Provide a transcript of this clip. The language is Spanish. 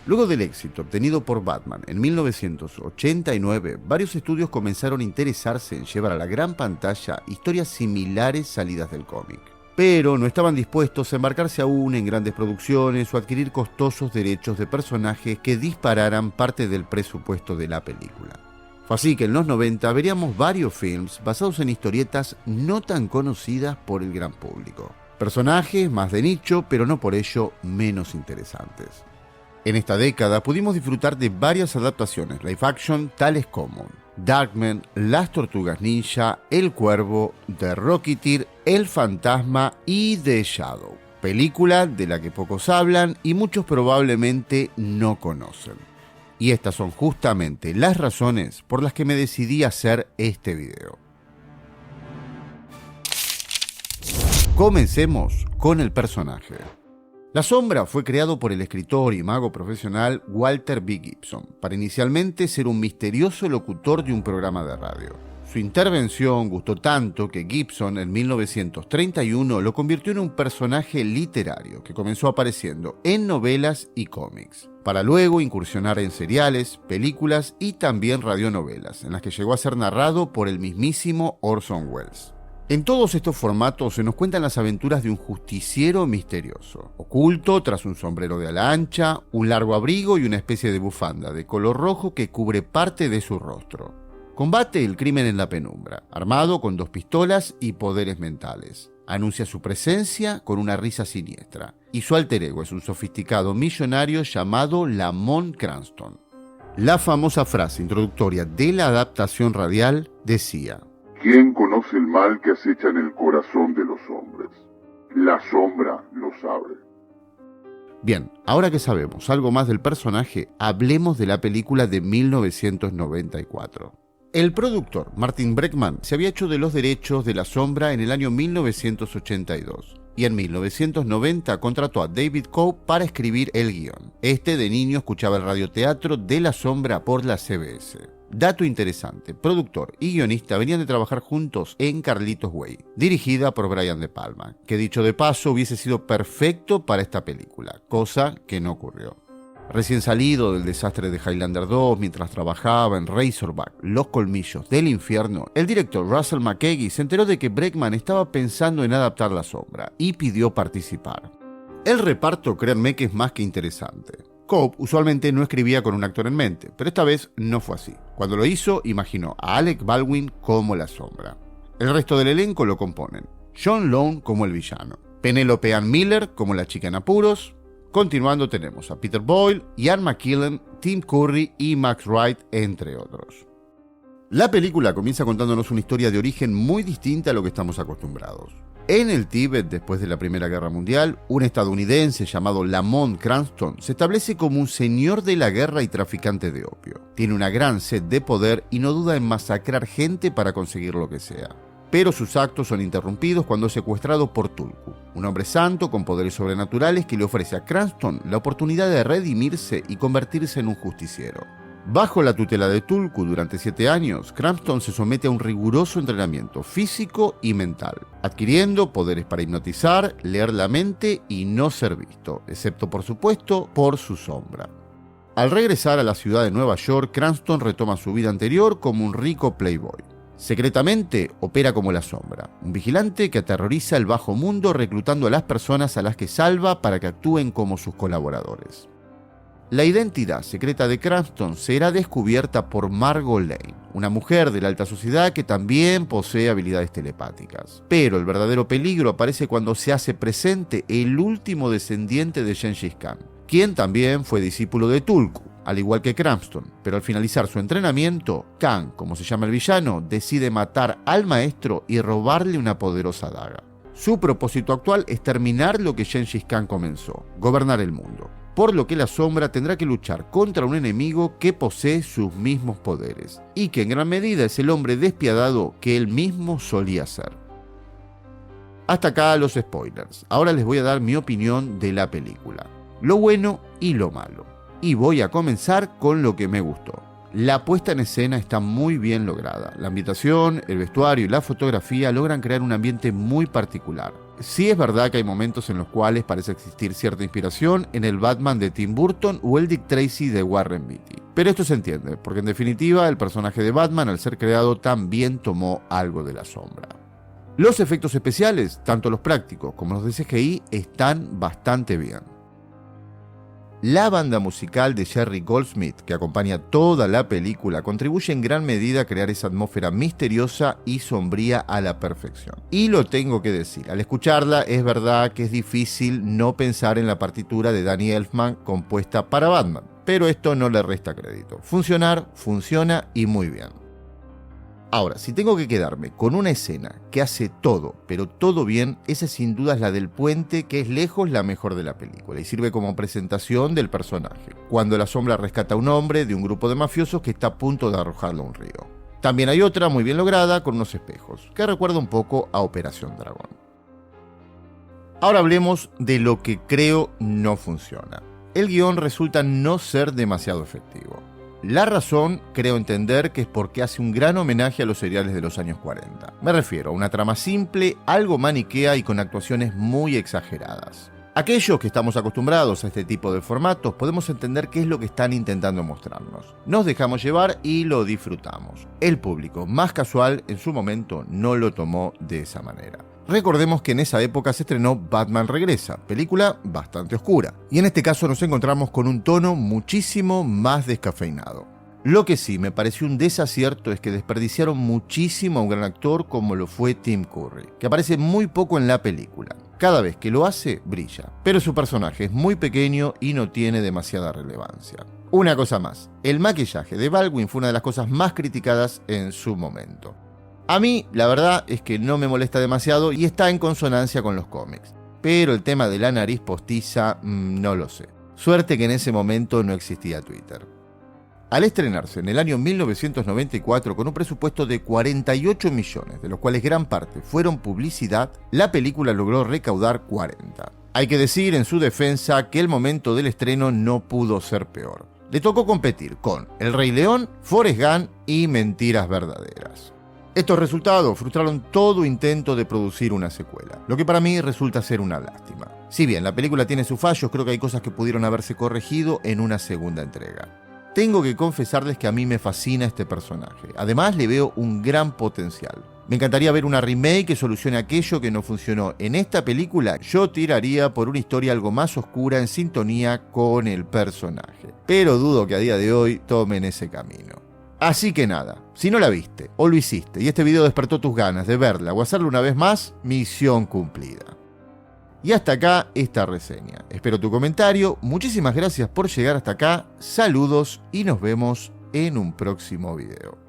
Luego del éxito obtenido por Batman en 1989, varios estudios comenzaron a interesarse en llevar a la gran pantalla historias similares salidas del cómic. Pero no estaban dispuestos a embarcarse aún en grandes producciones o adquirir costosos derechos de personajes que dispararan parte del presupuesto de la película. Fue así que en los 90 veríamos varios films basados en historietas no tan conocidas por el gran público. Personajes más de nicho, pero no por ello menos interesantes. En esta década pudimos disfrutar de varias adaptaciones live action tales como Darkman, Las Tortugas Ninja, El Cuervo, The Rocketeer, El Fantasma y The Shadow, película de la que pocos hablan y muchos probablemente no conocen. Y estas son justamente las razones por las que me decidí a hacer este video. Comencemos con el personaje. La Sombra fue creado por el escritor y mago profesional Walter B. Gibson para inicialmente ser un misterioso locutor de un programa de radio. Su intervención gustó tanto que Gibson en 1931 lo convirtió en un personaje literario que comenzó apareciendo en novelas y cómics, para luego incursionar en seriales, películas y también radionovelas, en las que llegó a ser narrado por el mismísimo Orson Welles. En todos estos formatos se nos cuentan las aventuras de un justiciero misterioso, oculto tras un sombrero de ala ancha, un largo abrigo y una especie de bufanda de color rojo que cubre parte de su rostro. Combate el crimen en la penumbra, armado con 2 pistolas y poderes mentales. Anuncia su presencia con una risa siniestra, y su alter ego es un sofisticado millonario llamado Lamont Cranston. La famosa frase introductoria de la adaptación radial decía: ¿Quién conoce el mal que acecha en el corazón de los hombres? La sombra lo sabe. Bien, ahora que sabemos algo más del personaje, hablemos de la película de 1994. El productor, Martin Bregman, se había hecho de los derechos de La Sombra en el año 1982 y en 1990 contrató a David Cope para escribir el guión. Este de niño escuchaba el radioteatro de La Sombra por la CBS. Dato interesante, productor y guionista venían de trabajar juntos en Carlitos Way, dirigida por Brian De Palma, que dicho de paso hubiese sido perfecto para esta película, cosa que no ocurrió. Recién salido del desastre de Highlander 2 mientras trabajaba en Razorback, Los Colmillos del Infierno, el director Russell McKagey se enteró de que Bregman estaba pensando en adaptar La Sombra y pidió participar. El reparto, créanme que es más que interesante. Cope usualmente no escribía con un actor en mente, pero esta vez no fue así. Cuando lo hizo, imaginó a Alec Baldwin como La Sombra. El resto del elenco lo componen John Lone como el villano, Penelope Ann Miller como la chica en apuros. Continuando tenemos a Peter Boyle, Ian McKellen, Tim Curry y Max Wright, entre otros. La película comienza contándonos una historia de origen muy distinta a lo que estamos acostumbrados. En el Tíbet, después de la Primera Guerra Mundial, un estadounidense llamado Lamont Cranston se establece como un señor de la guerra y traficante de opio. Tiene una gran sed de poder y no duda en masacrar gente para conseguir lo que sea. Pero sus actos son interrumpidos cuando es secuestrado por Tulku, un hombre santo con poderes sobrenaturales que le ofrece a Cranston la oportunidad de redimirse y convertirse en un justiciero. Bajo la tutela de Tulku durante 7 años, Cranston se somete a un riguroso entrenamiento físico y mental, adquiriendo poderes para hipnotizar, leer la mente y no ser visto, excepto por supuesto por su sombra. Al regresar a la ciudad de Nueva York, Cranston retoma su vida anterior como un rico playboy. Secretamente opera como la Sombra, un vigilante que aterroriza el bajo mundo reclutando a las personas a las que salva para que actúen como sus colaboradores. La identidad secreta de Cranston será descubierta por Margot Lane, una mujer de la alta sociedad que también posee habilidades telepáticas. Pero el verdadero peligro aparece cuando se hace presente el último descendiente de Gengis Khan, quien también fue discípulo de Tulku, al igual que Cranston, pero al finalizar su entrenamiento, Khan, como se llama el villano, decide matar al maestro y robarle una poderosa daga. Su propósito actual es terminar lo que Gengis Khan comenzó, gobernar el mundo, por lo que la Sombra tendrá que luchar contra un enemigo que posee sus mismos poderes, y que en gran medida es el hombre despiadado que él mismo solía ser. Hasta acá los spoilers, ahora les voy a dar mi opinión de la película, lo bueno y lo malo. Y voy a comenzar con lo que me gustó. La puesta en escena está muy bien lograda. La ambientación, el vestuario y la fotografía logran crear un ambiente muy particular. Sí es verdad que hay momentos en los cuales parece existir cierta inspiración en el Batman de Tim Burton o el Dick Tracy de Warren Beatty. Pero esto se entiende, porque en definitiva el personaje de Batman al ser creado también tomó algo de la sombra. Los efectos especiales, tanto los prácticos como los de CGI, están bastante bien. La banda musical de Jerry Goldsmith, que acompaña toda la película, contribuye en gran medida a crear esa atmósfera misteriosa y sombría a la perfección. Y lo tengo que decir, al escucharla es verdad que es difícil no pensar en la partitura de Danny Elfman compuesta para Batman, pero esto no le resta crédito. Funcionar, funciona y muy bien. Ahora, si tengo que quedarme con una escena que hace todo, pero todo bien, esa sin duda es la del puente, que es lejos la mejor de la película y sirve como presentación del personaje, cuando la sombra rescata a un hombre de un grupo de mafiosos que está a punto de arrojarlo a un río. También hay otra muy bien lograda con unos espejos, que recuerda un poco a Operación Dragón. Ahora hablemos de lo que creo no funciona. El guión resulta no ser demasiado efectivo. La razón, creo entender, que es porque hace un gran homenaje a los seriales de los años 40. Me refiero a una trama simple, algo maniquea y con actuaciones muy exageradas. Aquellos que estamos acostumbrados a este tipo de formatos podemos entender qué es lo que están intentando mostrarnos. Nos dejamos llevar y lo disfrutamos. El público más casual en su momento no lo tomó de esa manera. Recordemos que en esa época se estrenó Batman Regresa, película bastante oscura, y en este caso nos encontramos con un tono muchísimo más descafeinado. Lo que sí me pareció un desacierto es que desperdiciaron muchísimo a un gran actor como lo fue Tim Curry, que aparece muy poco en la película. Cada vez que lo hace, brilla, pero su personaje es muy pequeño y no tiene demasiada relevancia. Una cosa más, el maquillaje de Baldwin fue una de las cosas más criticadas en su momento. A mí, la verdad es que no me molesta demasiado y está en consonancia con los cómics. Pero el tema de la nariz postiza, no lo sé. Suerte que en ese momento no existía Twitter. Al estrenarse en el año 1994 con un presupuesto de 48 millones, de los cuales gran parte fueron publicidad, la película logró recaudar 40. Hay que decir en su defensa que el momento del estreno no pudo ser peor. Le tocó competir con El Rey León, Forrest Gump y Mentiras Verdaderas. Estos resultados frustraron todo intento de producir una secuela, lo que para mí resulta ser una lástima. Si bien la película tiene sus fallos, creo que hay cosas que pudieron haberse corregido en una segunda entrega. Tengo que confesarles que a mí me fascina este personaje, además le veo un gran potencial. Me encantaría ver una remake que solucione aquello que no funcionó en esta película. Yo tiraría por una historia algo más oscura en sintonía con el personaje, pero dudo que a día de hoy tomen ese camino. Así que nada, si no la viste o lo hiciste y este video despertó tus ganas de verla o hacerlo una vez más, misión cumplida. Y hasta acá esta reseña. Espero tu comentario, muchísimas gracias por llegar hasta acá, saludos y nos vemos en un próximo video.